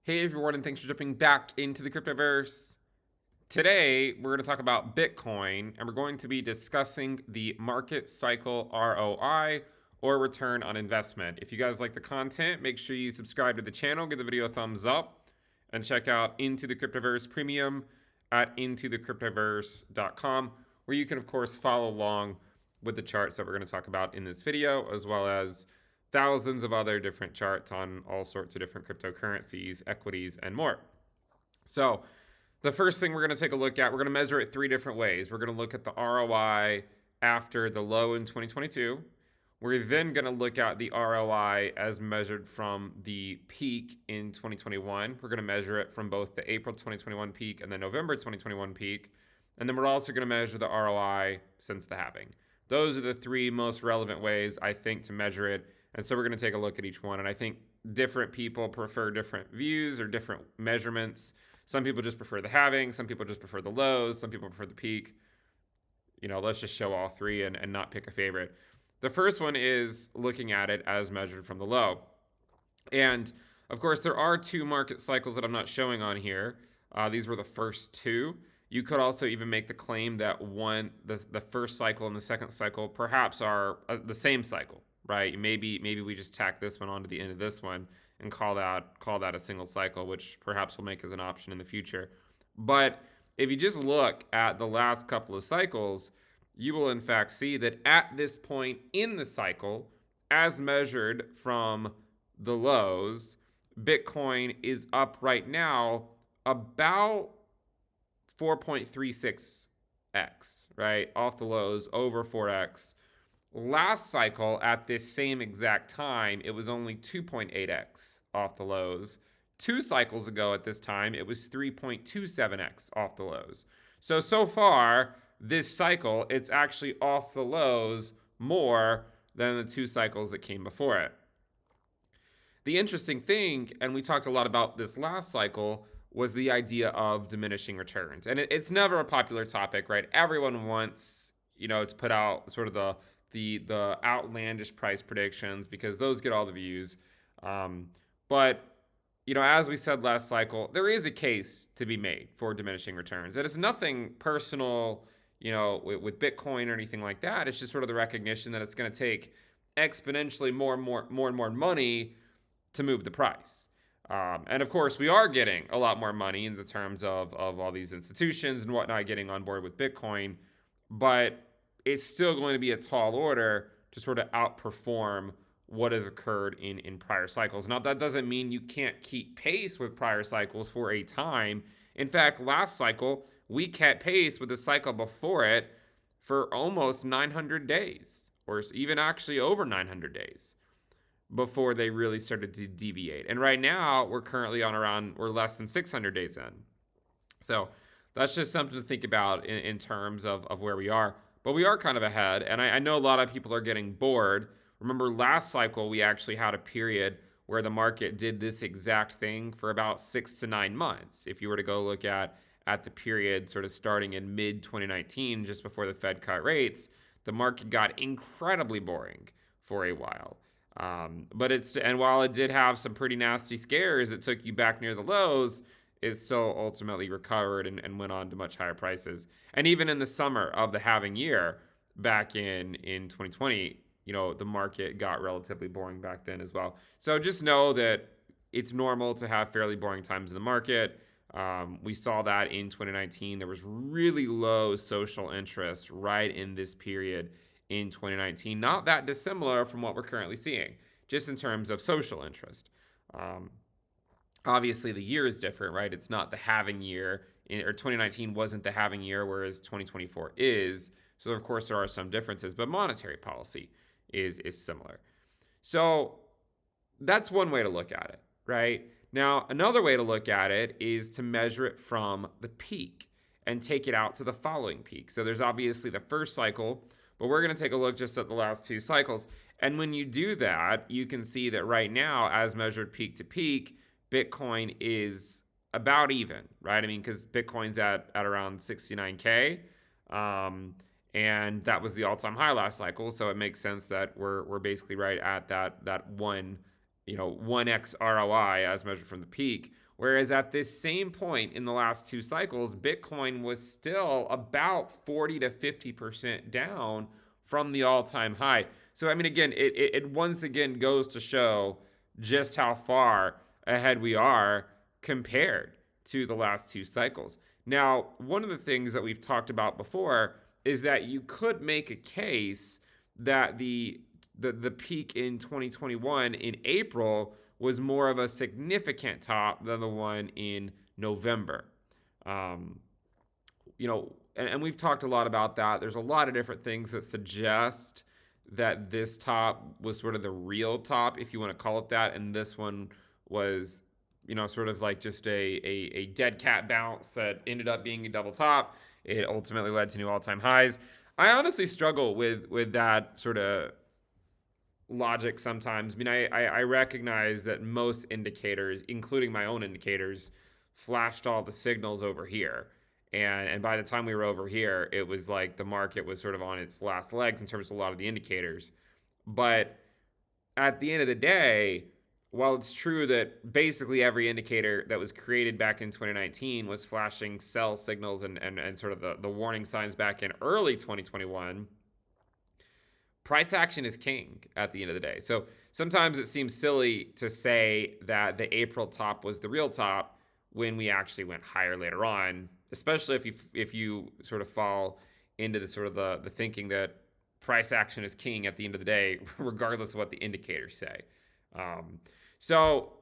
Hey everyone, and thanks for jumping back into the Cryptoverse. Today, we're going to talk about Bitcoin, and we're going to be discussing the market cycle ROI, or return on investment. If you guys like the content, make sure you subscribe to the channel, give the video a thumbs up, and check out Into the Cryptoverse Premium at intothecryptoverse.com, where you can, of course, follow along with the charts that we're going to talk about in this video, as well as thousands of other different charts on all sorts of different cryptocurrencies, equities, and more. So the first thing we're going to take a look at, we're going to measure it three different ways. We're going to look at the ROI after the low in 2022. We're then going to look at the ROI as measured from the peak in 2021. We're going to measure it from both the April 2021 peak and the November 2021 peak. And then we're also going to measure the ROI since the halving. Those are the three most relevant ways, I think, to measure it. And so we're going to take a look at each one. And I think different people prefer different views or different measurements. Some people just prefer the halving. Some people just prefer the lows. Some people prefer the peak. Let's just show all three and not pick a favorite. The first one is looking at it as measured from the low. And of course, there are two market cycles that I'm not showing on here. These were the first two. You could also even make the claim that the first cycle and the second cycle perhaps are the same cycle, right? Maybe we just tack this one onto the end of this one and call that a single cycle, which perhaps we'll make as an option in the future. But if you just look at the last couple of cycles, you will in fact see that at this point in the cycle, as measured from the lows, Bitcoin is up right now about 4.36x, right? Off the lows, over 4x. Last cycle, at this same exact time, it was only 2.8x off the lows. 2 cycles ago at this time, it was 3.27x off the lows. So far, this cycle, it's actually off the lows more than the 2 cycles that came before it. The interesting thing, and we talked a lot about this last cycle, was the idea of diminishing returns. And it's never a popular topic, right? Everyone wants, to put out sort of the outlandish price predictions because those get all the views. But as we said last cycle, there is a case to be made for diminishing returns. It is nothing personal, with Bitcoin or anything like that. It's just sort of the recognition that it's going to take exponentially more and more money to move the price. And of course, we are getting a lot more money in the terms of all these institutions and whatnot getting on board with Bitcoin, but it's still going to be a tall order to sort of outperform what has occurred in prior cycles. Now, that doesn't mean you can't keep pace with prior cycles for a time. In fact, last cycle, we kept pace with the cycle before it for almost 900 days, or even actually over 900 days before they really started to deviate. And right now, we're currently we're less than 600 days in. So that's just something to think about in terms of where we are. But we are kind of ahead, and I know a lot of people are getting bored. Remember, last cycle, we actually had a period where the market did this exact thing for about 6 to 9 months. If you were to go look at the period sort of starting in mid-2019, just before the Fed cut rates, the market got incredibly boring for a while. And while it did have some pretty nasty scares that took you back near the lows, it still ultimately recovered and went on to much higher prices. And even in the summer of the halving year, back in 2020, the market got relatively boring back then as well. So just know that it's normal to have fairly boring times in the market. We saw that in 2019. There was really low social interest right in this period in 2019. Not that dissimilar from what we're currently seeing, just in terms of social interest. Obviously, the year is different, right? It's not the halving year, or 2019 wasn't the halving year, whereas 2024 is. So, of course, there are some differences, but monetary policy is similar. So that's one way to look at it, right? Now, another way to look at it is to measure it from the peak and take it out to the following peak. So there's obviously the first cycle, but we're going to take a look just at the last 2 cycles. And when you do that, you can see that right now, as measured peak to peak, Bitcoin is about even, right? I mean, because Bitcoin's at around 69K. And that was the all-time high last cycle, so it makes sense that we're basically right at that one 1x ROI as measured from the peak. Whereas at this same point in the last two cycles, Bitcoin was still about 40 to 50% down from the all-time high. So, I mean, again, it once again goes to show just how far ahead we are compared to the last two cycles. Now, one of the things that we've talked about before is that you could make a case that the peak in 2021 in April was more of a significant top than the one in November. Um, and we've talked a lot about that. There's a lot of different things that suggest that this top was sort of the real top, if you want to call it that, and this one was, sort of like just a dead cat bounce that ended up being a double top. It ultimately led to new all-time highs. I honestly struggle with that sort of logic sometimes. I mean, I recognize that most indicators, including my own indicators, flashed all the signals over here. And by the time we were over here, it was like the market was sort of on its last legs in terms of a lot of the indicators. But at the end of the day, while it's true that basically every indicator that was created back in 2019 was flashing sell signals and sort of the warning signs back in early 2021, price action is king at the end of the day. So sometimes it seems silly to say that the April top was the real top when we actually went higher later on, especially if you sort of fall into the sort of the thinking that price action is king at the end of the day, regardless of what the indicators say. So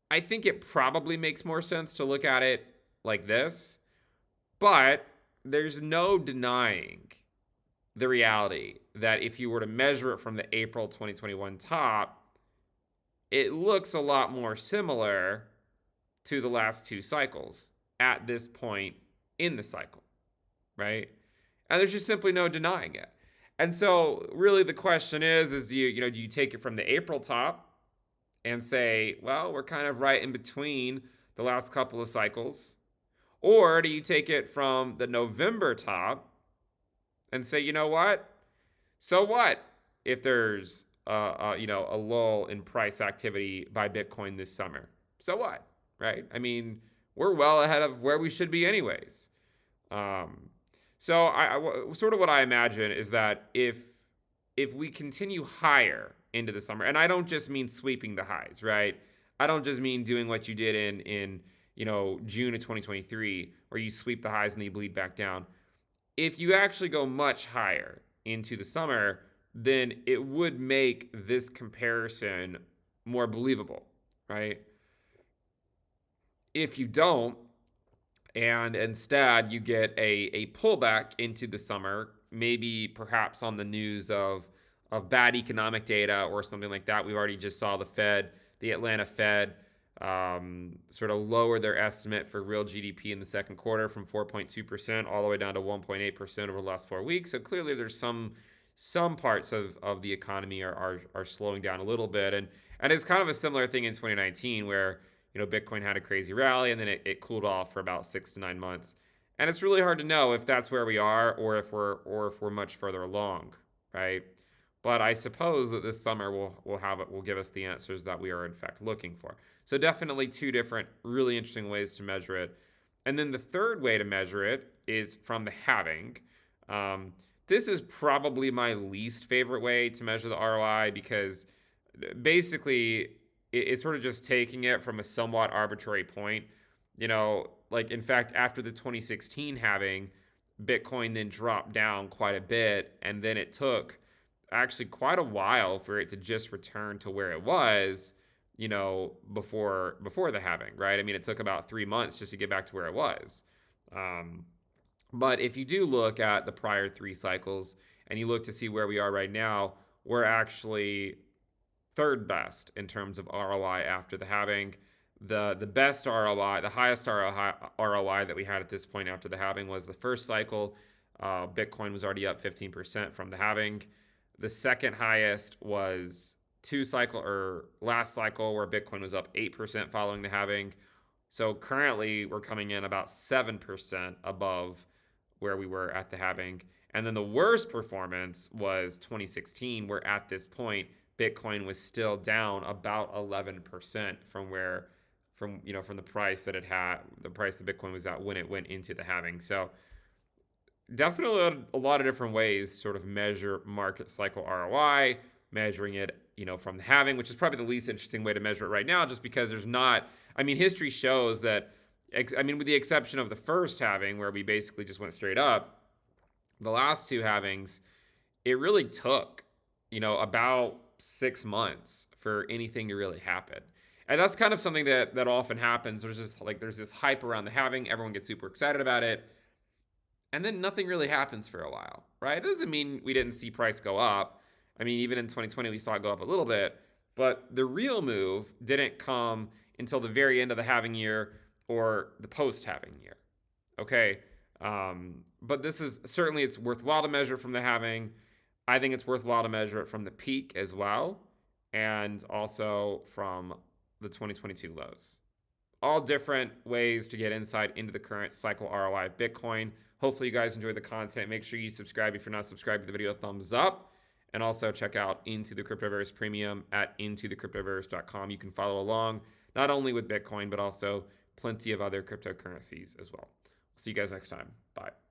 I think it probably makes more sense to look at it like this, but there's no denying the reality that if you were to measure it from the April 2021 top, it looks a lot more similar to the last two cycles at this point in the cycle, right? And there's just simply no denying it. And so really the question is do you take it from the April top and say, well, we're kind of right in between the last couple of cycles? Or do you take it from the November top and say, you know what? So what if there's a lull in price activity by Bitcoin this summer? So what, right? I mean, we're well ahead of where we should be anyways. So sort of what I imagine is that if we continue higher into the summer, and I don't just mean sweeping the highs, right? I don't just mean doing what you did in June of 2023, where you sweep the highs and then you bleed back down. If you actually go much higher into the summer, then it would make this comparison more believable, right? If you don't, and instead you get a pullback into the summer, maybe perhaps on the news of bad economic data or something like that. We already just saw the Atlanta Fed, sort of lower their estimate for real GDP in the second quarter from 4.2% all the way down to 1.8% over the last 4 weeks. So clearly there's some parts of the economy are slowing down a little bit. And it's kind of a similar thing in 2019 where Bitcoin had a crazy rally and then it cooled off for about 6 to 9 months. And it's really hard to know if that's where we are or if we're much further along, right? But I suppose that this summer will give us the answers that we are in fact looking for. So definitely two different really interesting ways to measure it. And then the third way to measure it is from the halving. This is probably my least favorite way to measure the ROI because basically it's sort of just taking it from a somewhat arbitrary point. Like in fact, after the 2016 halving, Bitcoin then dropped down quite a bit, and then it took actually quite a while for it to just return to where it was, before the halving, right? I mean, it took about 3 months just to get back to where it was. But if you do look at the prior 3 cycles and you look to see where we are right now, we're actually third best in terms of ROI after the halving. The best ROI, the highest ROI that we had at this point after the halving was the first cycle. Bitcoin was already up 15% from the halving. The second highest was last cycle where Bitcoin was up 8% following the halving. So currently we're coming in about 7% above where we were at the halving. And then the worst performance was 2016, where at this point Bitcoin was still down about 11% from from the price that it had, the price that Bitcoin was at when it went into the halving. So definitely a lot of different ways to sort of measure market cycle ROI, measuring it, from the halving, which is probably the least interesting way to measure it right now, just because there's not, history shows that, with the exception of the first halving where we basically just went straight up, the last two halvings, it really took, about 6 months for anything to really happen. And that's kind of something that often happens. There's this hype around the halving, everyone gets super excited about it, and then nothing really happens for a while, right? It doesn't mean we didn't see price go up. Even in 2020, we saw it go up a little bit, but the real move didn't come until the very end of the halving year or the post-halving year. Okay, but this is certainly, it's worthwhile to measure from the halving. I think it's worthwhile to measure it from the peak as well, and also from the 2022 lows. All different ways to get insight into the current cycle ROI of Bitcoin. Hopefully you guys enjoyed the content. Make sure you subscribe if you're not subscribed to the video, thumbs up. And also check out Into the Cryptoverse Premium at intothecryptoverse.com. You can follow along not only with Bitcoin, but also plenty of other cryptocurrencies as well. See you guys next time. Bye.